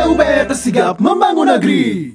PUPR sigap membangun negeri.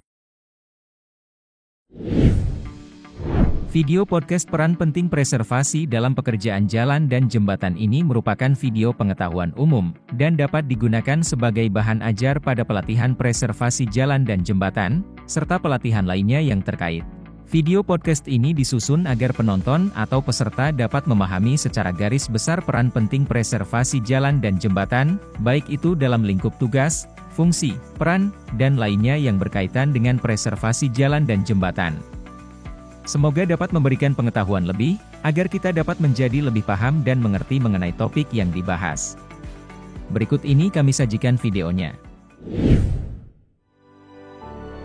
Video podcast peran penting preservasi dalam pekerjaan jalan dan jembatan ini merupakan video pengetahuan umum, dan dapat digunakan sebagai bahan ajar pada pelatihan preservasi jalan dan jembatan, serta pelatihan lainnya yang terkait. Video podcast ini disusun agar penonton atau peserta dapat memahami secara garis besar peran penting preservasi jalan dan jembatan, baik itu dalam lingkup tugas, fungsi, peran, dan lainnya yang berkaitan dengan preservasi jalan dan jembatan. Semoga dapat memberikan pengetahuan lebih, agar kita dapat menjadi lebih paham dan mengerti mengenai topik yang dibahas. Berikut ini kami sajikan videonya.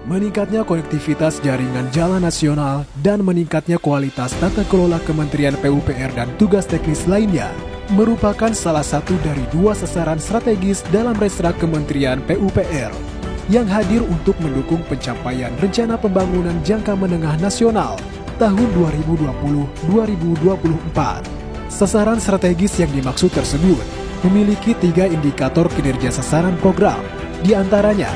Meningkatnya konektivitas jaringan jalan nasional dan meningkatnya kualitas tata kelola Kementerian PUPR dan tugas teknis lainnya merupakan salah satu dari dua sasaran strategis dalam Resra Kementerian PUPR yang hadir untuk mendukung pencapaian Rencana Pembangunan Jangka Menengah Nasional tahun 2020-2024. Sasaran strategis yang dimaksud tersebut memiliki 3 indikator kinerja sasaran program, di antaranya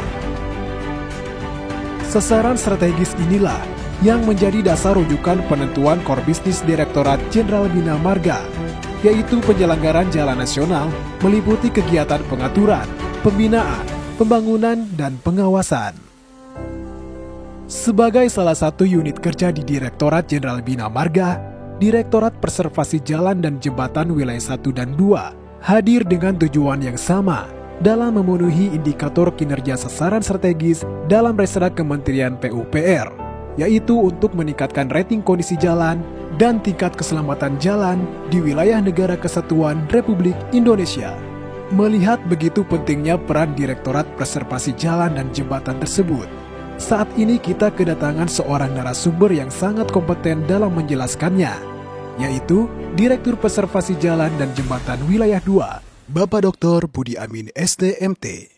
sasaran strategis inilah yang menjadi dasar rujukan penentuan core bisnis Direktorat Jenderal Bina Marga, yaitu penyelenggaraan jalan nasional meliputi kegiatan pengaturan, pembinaan, pembangunan, dan pengawasan. Sebagai salah satu unit kerja di Direktorat Jenderal Bina Marga, Direktorat Preservasi Jalan dan Jembatan Wilayah 1 dan 2 hadir dengan tujuan yang sama dalam memenuhi indikator kinerja sasaran strategis dalam Resra Kementerian PUPR, yaitu untuk meningkatkan rating kondisi jalan dan tingkat keselamatan jalan di wilayah Negara Kesatuan Republik Indonesia. Melihat begitu pentingnya peran Direktorat Preservasi Jalan dan Jembatan tersebut, saat ini kita kedatangan seorang narasumber yang sangat kompeten dalam menjelaskannya, yaitu Direktur Preservasi Jalan dan Jembatan Wilayah 2, Bapak Dr. Budi Amin STMT.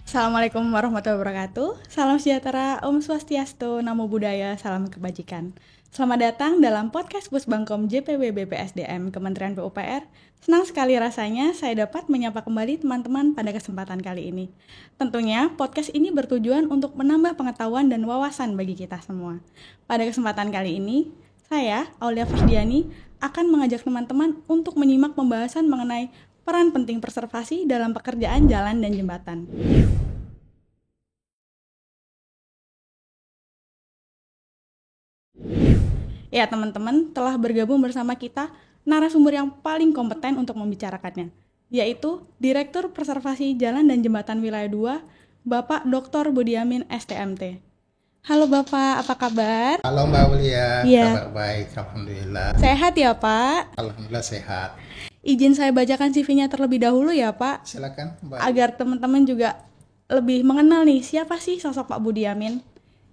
Assalamualaikum warahmatullahi wabarakatuh. Salam sejahtera, Om Swastiastu, Namo Buddhaya, salam kebajikan. Selamat datang dalam podcast Pusbangkom JPW BPSDM Kementerian PUPR. Senang sekali rasanya saya dapat menyapa kembali teman-teman pada kesempatan kali ini. Tentunya podcast ini bertujuan untuk menambah pengetahuan dan wawasan bagi kita semua. Pada kesempatan kali ini, saya, Aulia Fusdiani, akan mengajak teman-teman untuk menyimak pembahasan mengenai peran penting preservasi dalam pekerjaan jalan dan jembatan. Ya teman-teman, telah bergabung bersama kita narasumber yang paling kompeten untuk membicarakannya, yaitu Direktur Preservasi Jalan dan Jembatan Wilayah 2, Bapak Dr. Budi Amin STMT. Halo Bapak, apa kabar? Halo Mbak Aulia, Ya. Kabar baik, Alhamdulillah. Sehat ya Pak? Alhamdulillah sehat. Izin saya bacakan CV-nya terlebih dahulu ya Pak, Silakan Mbak. agar teman-teman juga lebih mengenal nih siapa sih sosok Pak Budi Amin.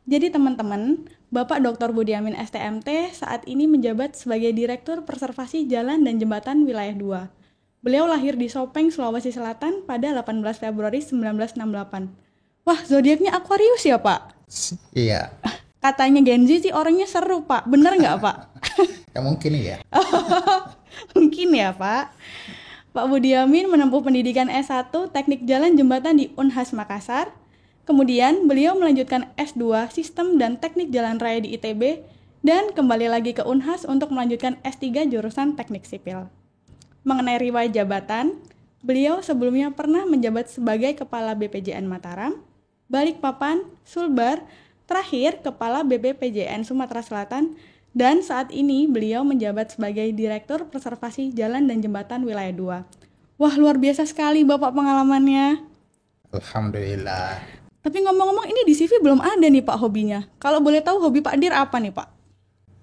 Jadi teman-teman, Bapak Dr. Budi Amin STMT saat ini menjabat sebagai Direktur Preservasi Jalan dan Jembatan Wilayah 2. Beliau lahir di Sopeng, Sulawesi Selatan pada 18 Februari 1968. Wah, zodiaknya Aquarius ya Pak? Iya. Katanya Gen Z sih orangnya seru Pak, bener nggak Pak? Ya mungkin ya. Mungkin ya Pak. Pak Budi Amin menempuh pendidikan S1 Teknik Jalan Jembatan di Unhas Makassar. Kemudian beliau melanjutkan S2 Sistem dan Teknik Jalan Raya di ITB dan kembali lagi ke Unhas untuk melanjutkan S3 jurusan Teknik Sipil. Mengenai riwayat jabatan, beliau sebelumnya pernah menjabat sebagai Kepala BPJN Mataram, Balikpapan, Sulbar, terakhir Kepala BPPJN Sumatera Selatan, dan saat ini beliau menjabat sebagai Direktur Preservasi Jalan dan Jembatan Wilayah 2. Wah, luar biasa sekali Bapak pengalamannya. Alhamdulillah. Tapi ngomong-ngomong ini di CV belum ada nih Pak hobinya. Kalau boleh tahu hobi Pak Dir apa nih Pak?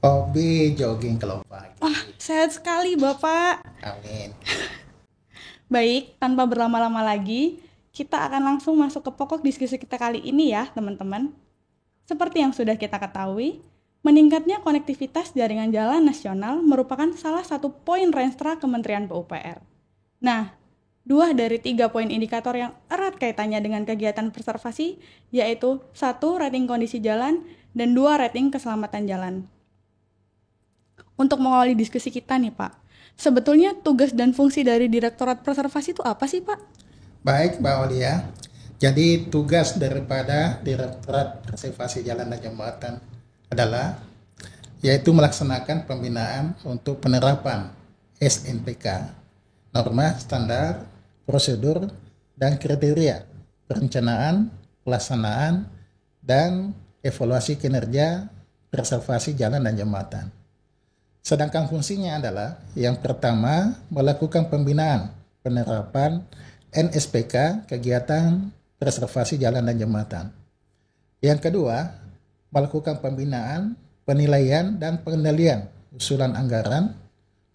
Hobi jogging kalau pagi. Wah, sehat sekali Bapak. Amin. Baik, tanpa berlama-lama lagi, kita akan langsung masuk ke pokok diskusi kita kali ini ya teman-teman. Seperti yang sudah kita ketahui, meningkatnya konektivitas jaringan jalan nasional merupakan salah satu poin Renstra Kementerian PUPR. Nah, 2 dari 3 poin indikator yang erat kaitannya dengan kegiatan preservasi, yaitu 1. Rating kondisi jalan, dan 2. Rating keselamatan jalan. untuk mengawali diskusi kita nih Pak, sebetulnya tugas dan fungsi dari Direktorat Preservasi itu apa sih Pak? Baik, Mbak Aulia. Jadi tugas daripada Direktorat Preservasi Jalan dan Jembatan adalah yaitu melaksanakan pembinaan untuk penerapan SNPK, norma standar, prosedur, dan kriteria perencanaan, pelaksanaan, dan evaluasi kinerja preservasi jalan dan jembatan. Sedangkan fungsinya adalah yang pertama melakukan pembinaan penerapan NSPK kegiatan preservasi jalan dan jembatan. Yang kedua, melakukan pembinaan, penilaian, dan pengendalian usulan anggaran,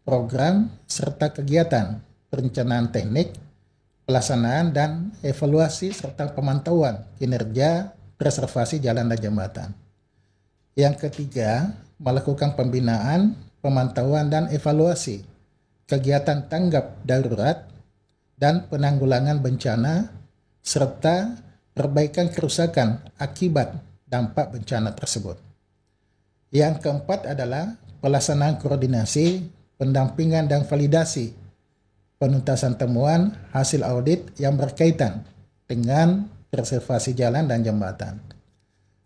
program, serta kegiatan perencanaan teknik, pelaksanaan, dan evaluasi serta pemantauan kinerja preservasi jalan dan jembatan. Yang ketiga, melakukan pembinaan, pemantauan, dan evaluasi kegiatan tanggap darurat dan penanggulangan bencana serta perbaikan kerusakan akibat dampak bencana tersebut. Yang keempat adalah pelaksanaan koordinasi, pendampingan, dan validasi penuntasan temuan hasil audit yang berkaitan dengan preservasi jalan dan jembatan.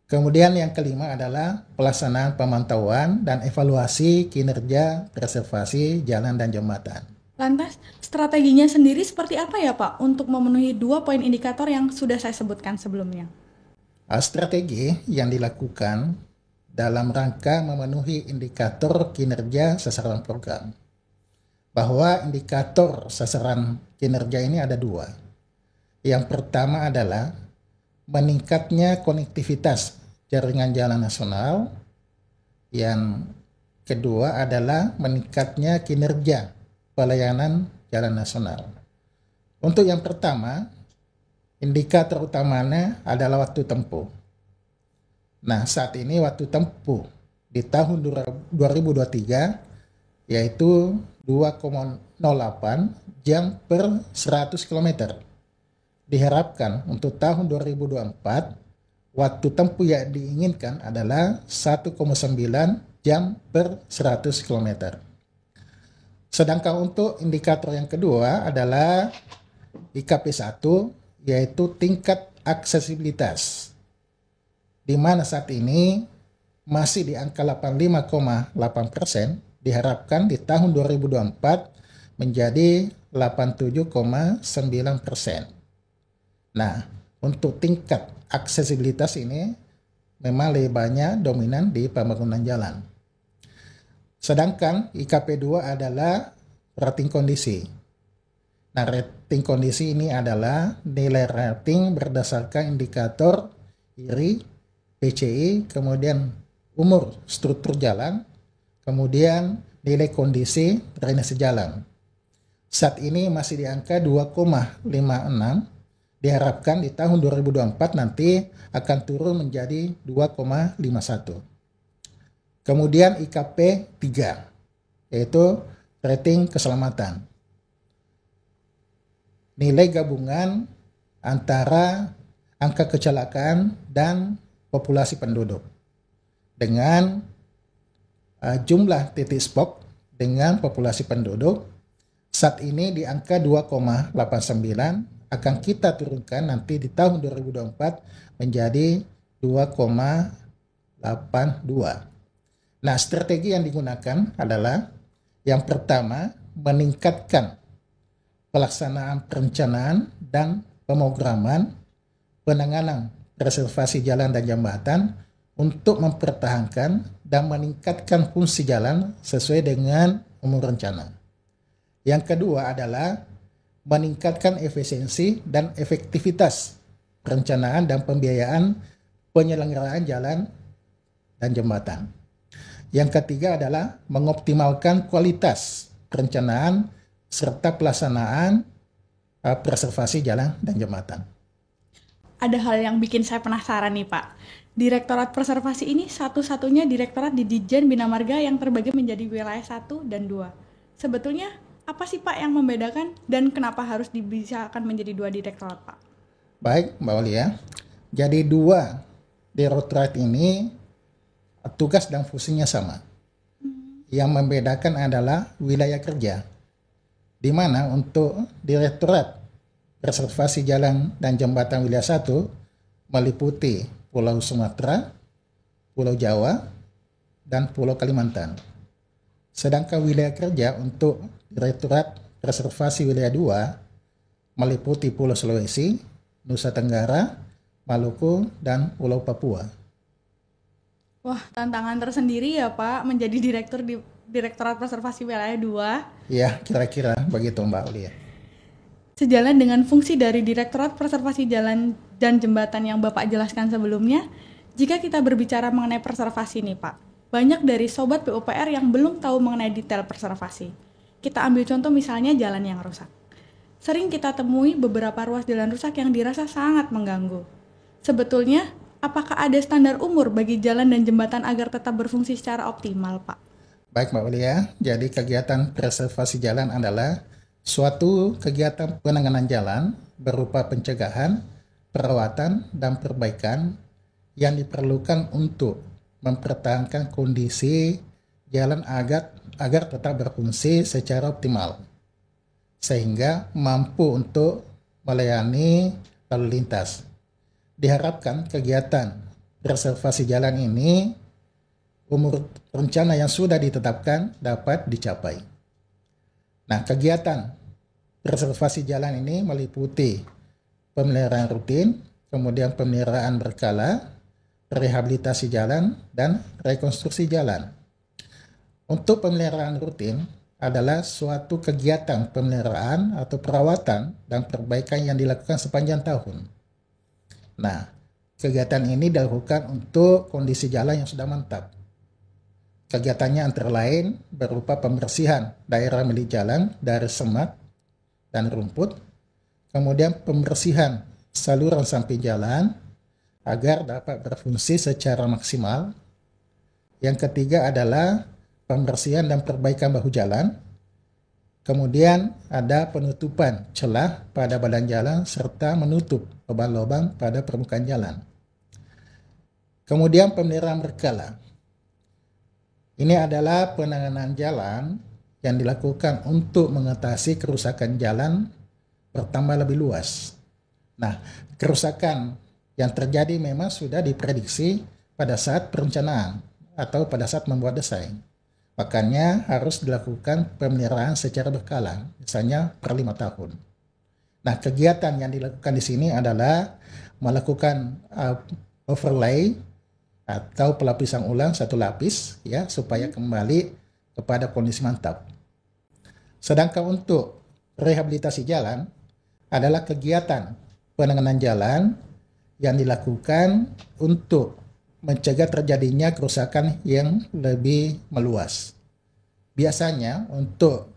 Kemudian yang kelima adalah pelaksanaan pemantauan dan evaluasi kinerja preservasi jalan dan jembatan. Lantas, strateginya sendiri seperti apa ya Pak untuk memenuhi 2 poin indikator yang sudah saya sebutkan sebelumnya? Strategi yang dilakukan dalam rangka memenuhi indikator kinerja sasaran program. Bahwa indikator sasaran kinerja ini ada 2. Yang pertama adalah meningkatnya konektivitas jaringan jalan nasional. Yang kedua adalah meningkatnya kinerja pelayanan jalan nasional. Untuk yang pertama, indikator utamanya adalah waktu tempuh. Nah, saat ini waktu tempuh di tahun 2023 yaitu 2,08 jam per 100 km. Diharapkan untuk tahun 2024 waktu tempuh yang diinginkan adalah 1,9 jam per 100 km. Sedangkan untuk indikator yang kedua adalah IKP 1 yaitu tingkat aksesibilitas, di mana saat ini masih di angka 85,8%, diharapkan di tahun 2024 menjadi 87,9%. Nah, untuk tingkat aksesibilitas ini memang lebih banyak dominan di pembangunan jalan. Sedangkan IKP 2 adalah rating kondisi. Nah, rating kondisi ini adalah nilai rating berdasarkan indikator IRI, PCI, kemudian umur struktur jalan, kemudian nilai kondisi drainase jalan. Saat ini masih di angka 2,56, diharapkan di tahun 2024 nanti akan turun menjadi 2,51. Kemudian IKP 3, yaitu rating keselamatan. Nilai gabungan antara angka kecelakaan dan populasi penduduk. Dengan jumlah titik spot dengan populasi penduduk, saat ini di angka 2,89, akan kita turunkan nanti di tahun 2024 menjadi 2,82. Nah, strategi yang digunakan adalah yang pertama meningkatkan pelaksanaan perencanaan dan pemrograman penanganan preservasi jalan dan jembatan untuk mempertahankan dan meningkatkan fungsi jalan sesuai dengan umur rencana. Yang kedua adalah meningkatkan efisiensi dan efektivitas perencanaan dan pembiayaan penyelenggaraan jalan dan jembatan. Yang ketiga adalah mengoptimalkan kualitas perencanaan serta pelaksanaan preservasi jalan dan jembatan. Ada hal yang bikin saya penasaran nih Pak. Direktorat Preservasi ini satu-satunya direktorat di Ditjen Bina Marga yang terbagi menjadi wilayah 1 dan 2. Sebetulnya apa sih Pak yang membedakan dan kenapa harus dipisahkan menjadi 2 direktorat Pak? Baik Mbak Aulia, jadi 2 direktorat ini tugas dan fungsinya sama. yang membedakan adalah wilayah kerja, di mana untuk Direktorat Preservasi Jalan dan Jembatan Wilayah 1 meliputi Pulau Sumatera, Pulau Jawa, dan Pulau Kalimantan. Sedangkan wilayah kerja untuk Direktorat Preservasi Wilayah 2 meliputi Pulau Sulawesi, Nusa Tenggara, Maluku, dan Pulau Papua. Wah, tantangan tersendiri ya Pak, menjadi direktur di Direktorat Preservasi Wilayah 2. Ya, kira-kira begitu Mbak Ulia. Sejalan dengan fungsi dari Direktorat Preservasi Jalan dan Jembatan yang Bapak jelaskan sebelumnya, jika kita berbicara mengenai preservasi nih Pak, banyak dari sobat PUPR yang belum tahu mengenai detail preservasi. Kita ambil contoh misalnya jalan yang rusak. Sering kita temui beberapa ruas jalan rusak yang dirasa sangat mengganggu. Sebetulnya, apakah ada standar umur bagi jalan dan jembatan agar tetap berfungsi secara optimal, Pak? Baik Mbak Ulia, jadi kegiatan preservasi jalan adalah suatu kegiatan penanganan jalan berupa pencegahan, perawatan, dan perbaikan yang diperlukan untuk mempertahankan kondisi jalan agar tetap berfungsi secara optimal, sehingga mampu untuk melayani lalu lintas. Diharapkan kegiatan preservasi jalan ini umur rencana yang sudah ditetapkan dapat dicapai. Nah, kegiatan preservasi jalan ini meliputi pemeliharaan rutin, kemudian pemeliharaan berkala, rehabilitasi jalan, dan rekonstruksi jalan. Untuk pemeliharaan rutin adalah suatu kegiatan pemeliharaan atau perawatan dan perbaikan yang dilakukan sepanjang tahun. Nah, kegiatan ini dilakukan untuk kondisi jalan yang sudah mantap. Kegiatannya antara lain berupa pembersihan daerah milik jalan dari semak dan rumput, kemudian pembersihan saluran samping jalan agar dapat berfungsi secara maksimal. Yang ketiga adalah pembersihan dan perbaikan bahu jalan. Kemudian ada penutupan celah pada badan jalan serta menutup lubang-lubang pada permukaan jalan. Kemudian pemeliharaan berkala. Ini adalah penanganan jalan yang dilakukan untuk mengatasi kerusakan jalan bertambah lebih luas. Nah, kerusakan yang terjadi memang sudah diprediksi pada saat perencanaan atau pada saat membuat desain. Makanya harus dilakukan pemeliharaan secara berkala, misalnya per 5 tahun. Nah, kegiatan yang dilakukan di sini adalah melakukan overlay atau pelapisan ulang satu lapis ya supaya kembali kepada kondisi mantap. Sedangkan untuk rehabilitasi jalan adalah kegiatan penanganan jalan yang dilakukan untuk mencegah terjadinya kerusakan yang lebih meluas. Biasanya untuk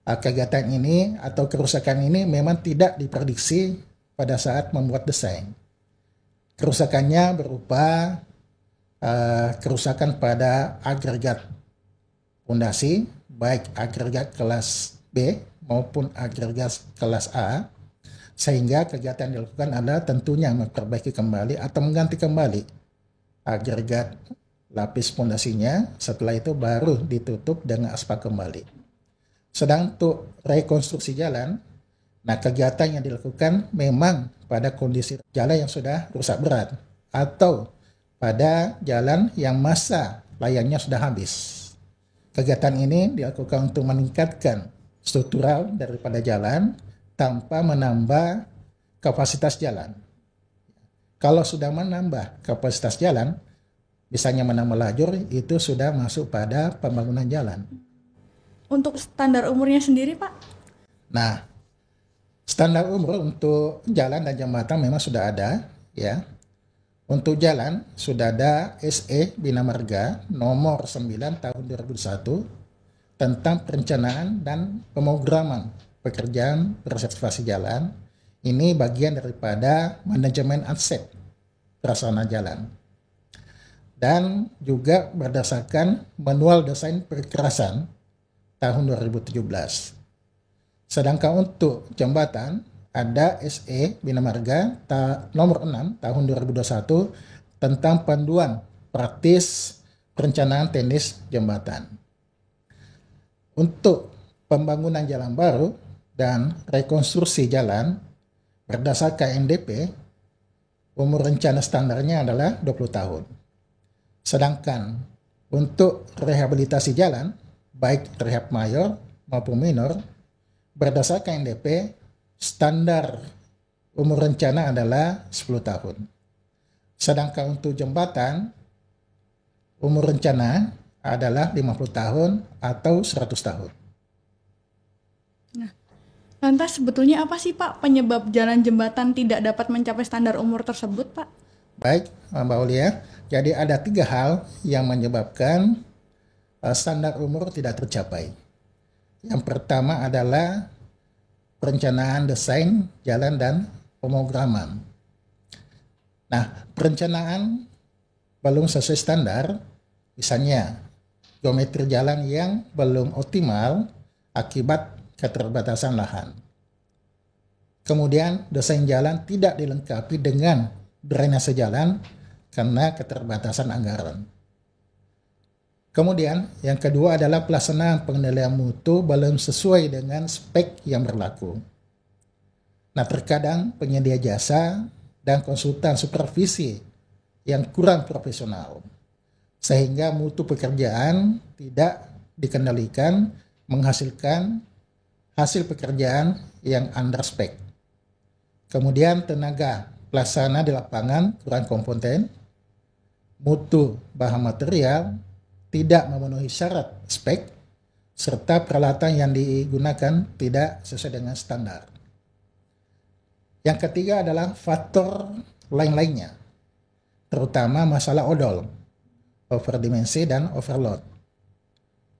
kegiatan ini atau kerusakan ini memang tidak diprediksi pada saat membuat desain. Kerusakannya berupa kerusakan pada agregat fondasi, baik agregat kelas B maupun agregat kelas A, sehingga kegiatan yang dilakukan adalah tentunya memperbaiki kembali atau mengganti kembali agregat lapis fondasinya, setelah itu baru ditutup dengan aspal kembali. Sedang untuk rekonstruksi jalan, nah kegiatan yang dilakukan memang pada kondisi jalan yang sudah rusak berat atau pada jalan yang masa layangnya sudah habis. Kegiatan ini dilakukan untuk meningkatkan struktural daripada jalan tanpa menambah kapasitas jalan. Kalau sudah menambah kapasitas jalan, misalnya menambah lajur, itu sudah masuk pada pembangunan jalan. Untuk standar umurnya sendiri, Pak? Nah, standar umur untuk jalan dan jembatan memang sudah ada, ya. Untuk jalan sudah ada SE Bina Marga nomor 9 tahun 2001 tentang perencanaan dan pemrograman pekerjaan preservasi jalan. Ini bagian daripada manajemen aset prasarana jalan. Dan juga berdasarkan manual desain perkerasan tahun 2017. Sedangkan untuk jembatan ada SE Bina Marga nomor 6 tahun 2021 tentang panduan praktis perencanaan teknis jembatan. untuk pembangunan jalan baru dan rekonstruksi jalan berdasarkan NDP, umur rencana standarnya adalah 20 tahun. Sedangkan untuk rehabilitasi jalan, baik rehab mayor maupun minor, berdasarkan NDP, standar umur rencana adalah 10 tahun. Sedangkan untuk jembatan, umur rencana adalah 50 tahun atau 100 tahun. Nah, lantas sebetulnya apa sih Pak penyebab jalan jembatan tidak dapat mencapai standar umur tersebut Pak? Baik, Mbak Aulia. Jadi ada 3 hal yang menyebabkan standar umur tidak tercapai. Yang pertama adalah perencanaan desain jalan dan pemrograman. Nah, perencanaan belum sesuai standar, misalnya geometri jalan yang belum optimal akibat keterbatasan lahan. Kemudian desain jalan tidak dilengkapi dengan drainase jalan karena keterbatasan anggaran. Kemudian yang kedua adalah pelaksanaan pengendalian mutu belum sesuai dengan spek yang berlaku. Nah, terkadang penyedia jasa dan konsultan supervisi yang kurang profesional, sehingga mutu pekerjaan tidak dikendalikan menghasilkan hasil pekerjaan yang under spec. Kemudian tenaga pelaksana di lapangan kurang kompeten, mutu bahan material tidak memenuhi syarat spek, serta peralatan yang digunakan tidak sesuai dengan standar. Yang ketiga adalah faktor lain-lainnya, terutama masalah odol, overdimensi dan overload.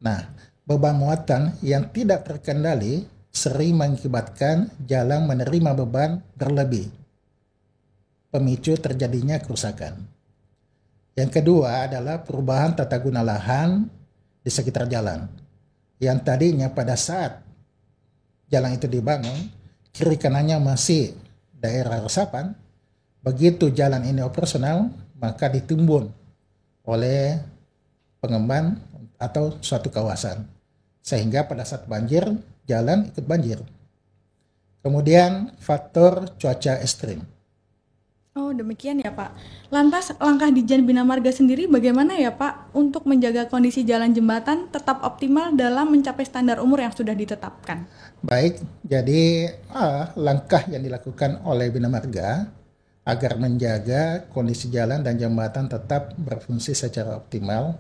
Nah, beban muatan yang tidak terkendali sering mengakibatkan jalan menerima beban berlebih, pemicu terjadinya kerusakan. Yang kedua adalah perubahan tata guna lahan di sekitar jalan, yang tadinya pada saat jalan itu dibangun, kiri kanannya masih daerah resapan. Begitu jalan ini operasional, maka ditimbun oleh pengembang atau suatu kawasan, sehingga pada saat banjir, jalan ikut banjir. Kemudian faktor cuaca ekstrim. Oh, demikian ya Pak. Lantas langkah Ditjen Bina Marga sendiri bagaimana ya Pak untuk menjaga kondisi jalan jembatan tetap optimal dalam mencapai standar umur yang sudah ditetapkan? Baik, jadi langkah yang dilakukan oleh Bina Marga agar menjaga kondisi jalan dan jembatan tetap berfungsi secara optimal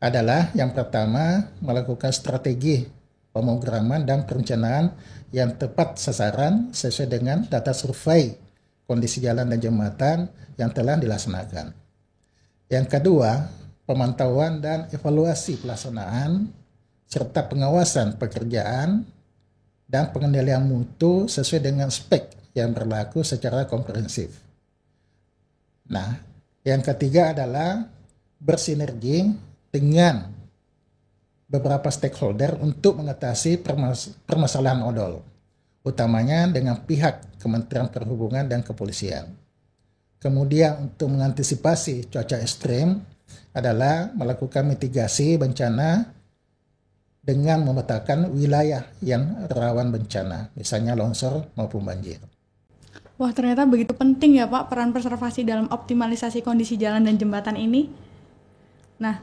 adalah yang pertama melakukan strategi pemrograman dan perencanaan yang tepat sasaran sesuai dengan data survei kondisi jalan dan jembatan yang telah dilaksanakan. Yang kedua, pemantauan dan evaluasi pelaksanaan serta pengawasan pekerjaan dan pengendalian mutu sesuai dengan spek yang berlaku secara komprehensif. Nah, yang ketiga adalah bersinergi dengan beberapa stakeholder untuk mengatasi permasalahan odol, utamanya dengan pihak Kementerian Perhubungan dan Kepolisian. Kemudian untuk mengantisipasi cuaca ekstrim adalah melakukan mitigasi bencana dengan memetakan wilayah yang rawan bencana, misalnya longsor maupun banjir. Wah, ternyata begitu penting ya Pak peran preservasi dalam optimalisasi kondisi jalan dan jembatan ini. Nah,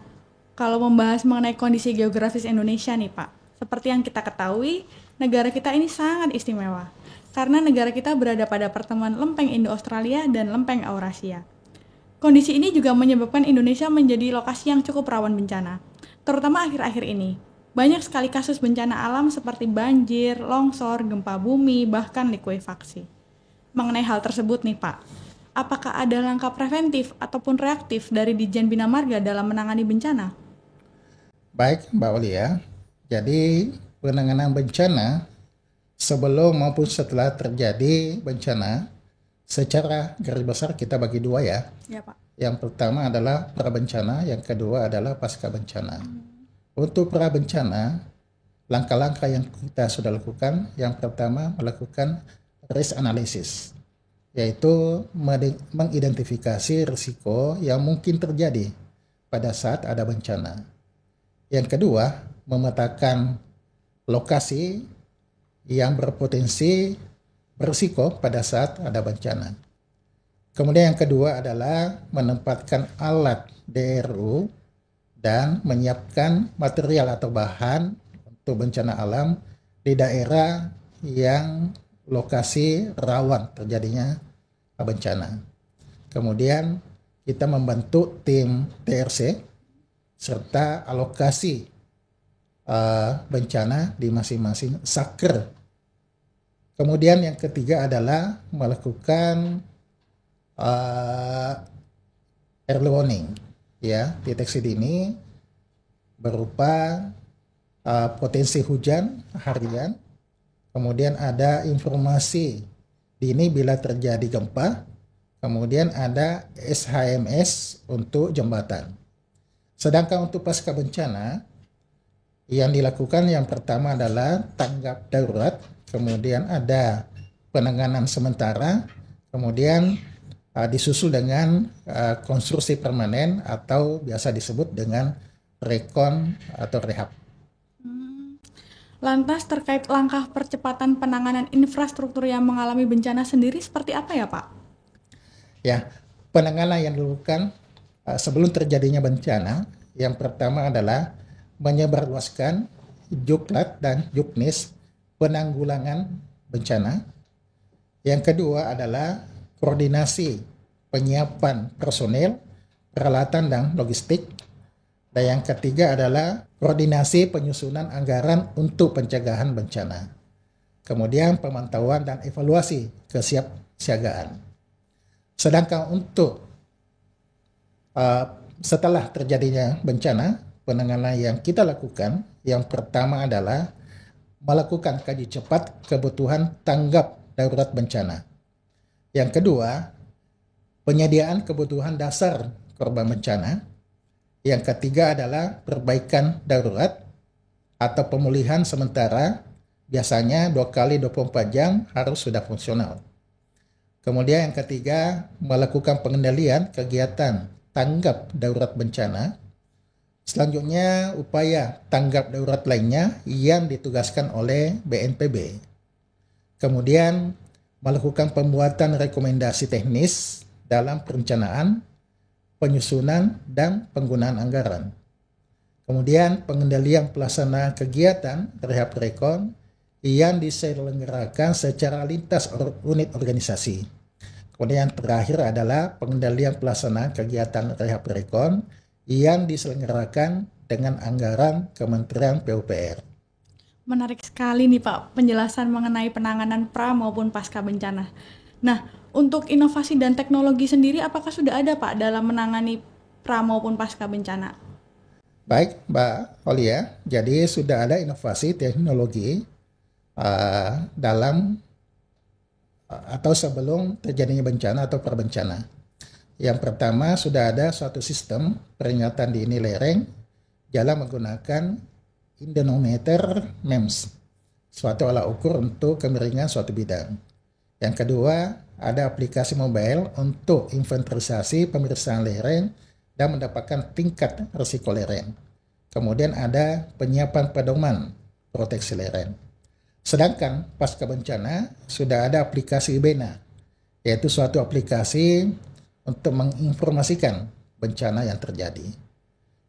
kalau membahas mengenai kondisi geografis Indonesia nih Pak, seperti yang kita ketahui, negara kita ini sangat istimewa karena negara kita berada pada pertemuan lempeng Indo-Australia dan lempeng Eurasia. Kondisi ini juga menyebabkan Indonesia menjadi lokasi yang cukup rawan bencana, terutama akhir-akhir ini. Banyak sekali kasus bencana alam seperti banjir, longsor, gempa bumi, bahkan likuifaksi. Mengenai hal tersebut nih Pak, apakah ada langkah preventif ataupun reaktif dari Ditjen Bina Marga dalam menangani bencana? Baik, Mbak Olia. Jadi penanganan bencana sebelum maupun setelah terjadi bencana secara garis besar kita bagi dua ya. Ya Pak. Yang pertama adalah prabencana, yang kedua adalah pasca bencana. Untuk prabencana, langkah-langkah yang kita sudah lakukan, yang pertama melakukan risk analysis, yaitu mengidentifikasi risiko yang mungkin terjadi pada saat ada bencana. Yang kedua, memetakan lokasi yang berpotensi berisiko pada saat ada bencana. Kemudian yang kedua adalah menempatkan alat DRU dan menyiapkan material atau bahan untuk bencana alam di daerah yang lokasi rawan terjadinya bencana. Kemudian kita membentuk tim TRC serta alokasi bencana di masing-masing saker. Kemudian yang ketiga adalah melakukan early warning, ya, deteksi dini berupa potensi hujan harian. Kemudian ada informasi dini bila terjadi gempa. Kemudian ada SHMS untuk jembatan. Sedangkan untuk pasca bencana, yang dilakukan yang pertama adalah tanggap darurat, kemudian ada penanganan sementara, kemudian disusul dengan konstruksi permanen atau biasa disebut dengan rekon atau rehab. Lantas terkait langkah percepatan penanganan infrastruktur yang mengalami bencana sendiri seperti apa ya Pak? Ya, penanganan yang dilakukan sebelum terjadinya bencana, yang pertama adalah menyebarluaskan juklat dan juknis penanggulangan bencana. Yang kedua adalah koordinasi penyiapan personel, peralatan dan logistik. Dan yang ketiga adalah koordinasi penyusunan anggaran untuk pencegahan bencana. Kemudian pemantauan dan evaluasi kesiapsiagaan. Sedangkan untuk setelah terjadinya bencana, penanganan yang kita lakukan, yang pertama adalah melakukan kaji cepat kebutuhan tanggap darurat bencana. Yang kedua, penyediaan kebutuhan dasar korban bencana. Yang ketiga adalah perbaikan darurat atau pemulihan sementara, biasanya 2 kali 24 jam harus sudah fungsional. Kemudian yang ketiga, melakukan pengendalian kegiatan tanggap darurat bencana. Selanjutnya, upaya tanggap darurat lainnya yang ditugaskan oleh BNPB. Kemudian, melakukan pembuatan rekomendasi teknis dalam perencanaan, penyusunan, dan penggunaan anggaran. Kemudian, pengendalian pelaksanaan kegiatan rehab rekon yang diselenggarakan secara lintas unit organisasi. Kemudian yang terakhir adalah pengendalian pelaksanaan kegiatan rehab rekon yang diselenggarakan dengan anggaran Kementerian PUPR. Menarik sekali nih Pak penjelasan mengenai penanganan pra maupun pasca bencana. Nah, untuk inovasi dan teknologi sendiri apakah sudah ada Pak dalam menangani pra maupun pasca bencana? Baik Mbak Olia, jadi sudah ada inovasi teknologi dalam atau sebelum terjadinya bencana atau prabencana. Yang pertama, sudah ada suatu sistem peringatan dini lereng dalam menggunakan indenometer MEMS, suatu alat ukur untuk kemiringan suatu bidang. Yang kedua, ada aplikasi mobile untuk inventarisasi pemeriksaan lereng dan mendapatkan tingkat risiko lereng. Kemudian ada penyiapan pedoman proteksi lereng. Sedangkan pasca bencana sudah ada aplikasi IBENA, yaitu suatu aplikasi untuk menginformasikan bencana yang terjadi.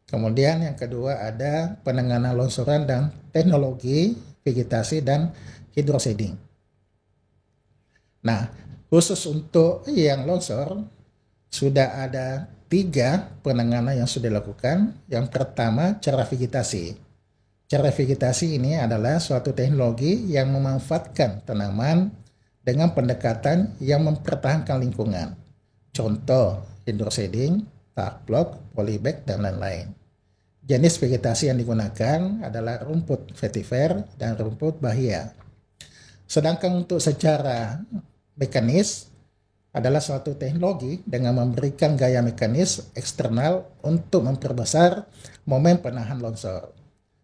Kemudian yang kedua ada penanganan longsoran dan teknologi vegetasi dan hidroseeding. Nah, khusus untuk yang longsor sudah ada 3 penanganan yang sudah dilakukan. Yang pertama, cara vegetasi. Cara vegetasi ini adalah suatu teknologi yang memanfaatkan tanaman dengan pendekatan yang mempertahankan lingkungan. Contoh, hidroseeding, tarp block, polybag, dan lain-lain. Jenis vegetasi yang digunakan adalah rumput vetiver dan rumput bahia. Sedangkan untuk secara mekanis adalah suatu teknologi dengan memberikan gaya mekanis eksternal untuk memperbesar momen penahan longsor.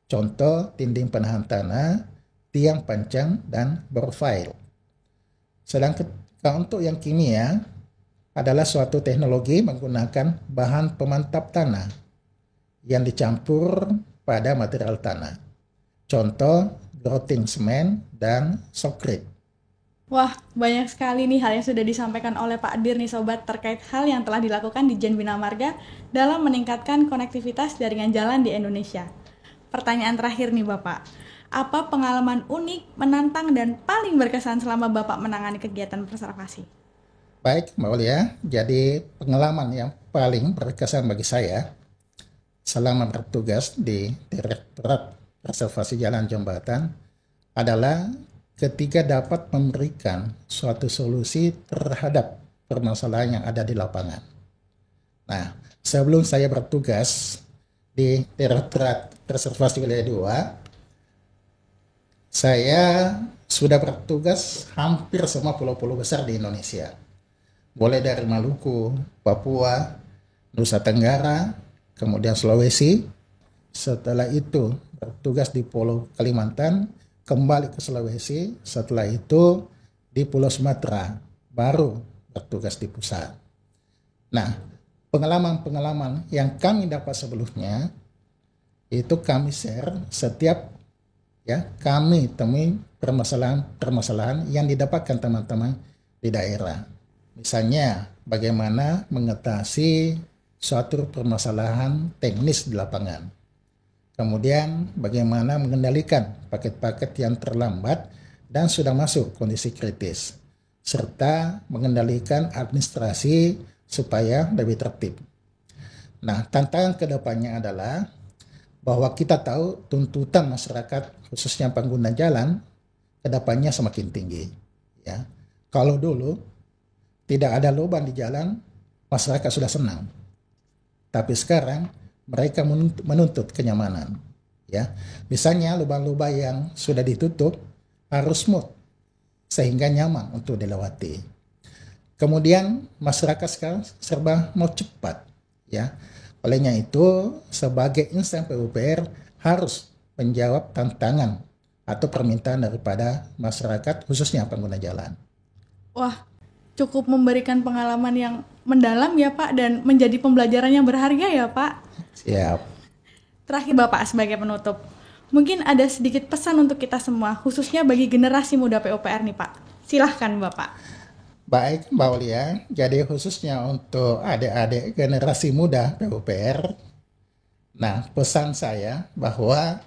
Contoh, dinding penahan tanah, tiang pancang, dan profile. Sedangkan untuk yang kimia adalah suatu teknologi menggunakan bahan pemantap tanah yang dicampur pada material tanah. Contoh, grouting semen, dan shotcrete. Wah, banyak sekali nih hal yang sudah disampaikan oleh Pak Dir nih Sobat terkait hal yang telah dilakukan di Jen Bina Marga dalam meningkatkan konektivitas jaringan jalan di Indonesia. Pertanyaan terakhir nih Bapak, apa pengalaman unik, menantang, dan paling berkesan selama Bapak menangani kegiatan preservasi? Baik, Mbak Olia, jadi pengalaman yang paling berkesan bagi saya selama bertugas di Direktorat Preservasi Jalan Jembatan adalah ketika dapat memberikan suatu solusi terhadap permasalahan yang ada di lapangan. Nah, sebelum saya bertugas di Direktorat Preservasi Wilayah 2, saya sudah bertugas hampir semua pulau-pulau besar di Indonesia. Mulai dari Maluku, Papua, Nusa Tenggara, kemudian Sulawesi. Setelah itu bertugas di Pulau Kalimantan, kembali ke Sulawesi, setelah itu di Pulau Sumatera, baru bertugas di pusat. Nah, pengalaman-pengalaman yang kami dapat sebelumnya, itu kami share setiap kami temui permasalahan-permasalahan yang didapatkan teman-teman di daerah. Misalnya, bagaimana mengatasi suatu permasalahan teknis di lapangan. Kemudian bagaimana mengendalikan paket-paket yang terlambat dan sudah masuk kondisi kritis, serta mengendalikan administrasi supaya lebih tertib. Nah, tantangan kedepannya adalah bahwa kita tahu tuntutan masyarakat, khususnya pengguna jalan, kedepannya semakin tinggi. Ya, kalau dulu tidak ada lubang di jalan, masyarakat sudah senang. Tapi sekarang mereka menuntut kenyamanan. Ya, misalnya lubang-lubang yang sudah ditutup harus smooth sehingga nyaman untuk dilewati. Kemudian masyarakat sekarang serba mau cepat. Ya, olehnya itu sebagai insan PUPR harus menjawab tantangan atau permintaan daripada masyarakat khususnya pengguna jalan. Wah, cukup memberikan pengalaman yang mendalam ya Pak dan menjadi pembelajaran yang berharga ya Pak. Siap. Terakhir Bapak sebagai penutup, mungkin ada sedikit pesan untuk kita semua, khususnya bagi generasi muda PUPR nih Pak. Silahkan Bapak. Baik Mbak Olia, jadi khususnya untuk adik-adik generasi muda PUPR, nah pesan saya bahwa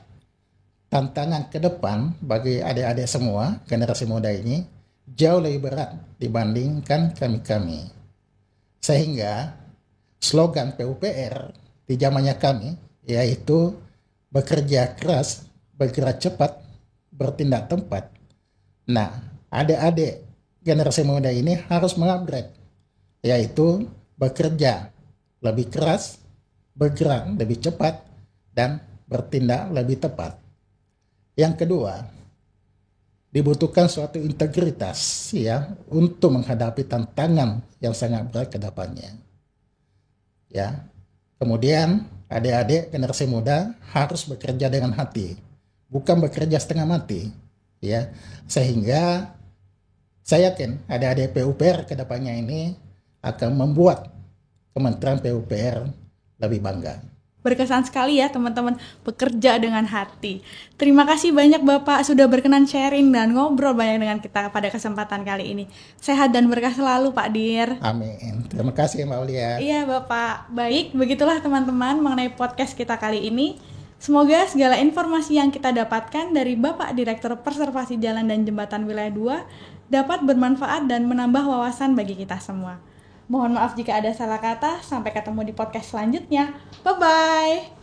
tantangan ke depan bagi adik-adik semua generasi muda ini jauh lebih berat dibandingkan kami-kami. Sehingga slogan PUPR di zamannya kami yaitu bekerja keras, bergerak cepat, bertindak tepat. Nah, adik-adik generasi muda ini harus mengupgrade, yaitu bekerja lebih keras, bergerak lebih cepat, dan bertindak lebih tepat. Yang kedua, dibutuhkan suatu integritas ya untuk menghadapi tantangan yang sangat berat ke depannya. Ya. Kemudian adik-adik generasi muda harus bekerja dengan hati, bukan bekerja setengah mati, ya. Sehingga saya yakin adik-adik PUPR ke depannya ini akan membuat Kementerian PUPR lebih bangga. Berkesan sekali ya teman-teman, bekerja dengan hati. Terima kasih banyak Bapak sudah berkenan sharing dan ngobrol banyak dengan kita pada kesempatan kali ini. Sehat dan berkah selalu Pak Dir. Amin. Terima kasih Mbak Olia. Iya Bapak. Baik, begitulah teman-teman mengenai podcast kita kali ini. Semoga segala informasi yang kita dapatkan dari Bapak Direktur Preservasi Jalan dan Jembatan Wilayah 2 dapat bermanfaat dan menambah wawasan bagi kita semua. Mohon maaf jika ada salah kata. Sampai ketemu di podcast selanjutnya. Bye-bye.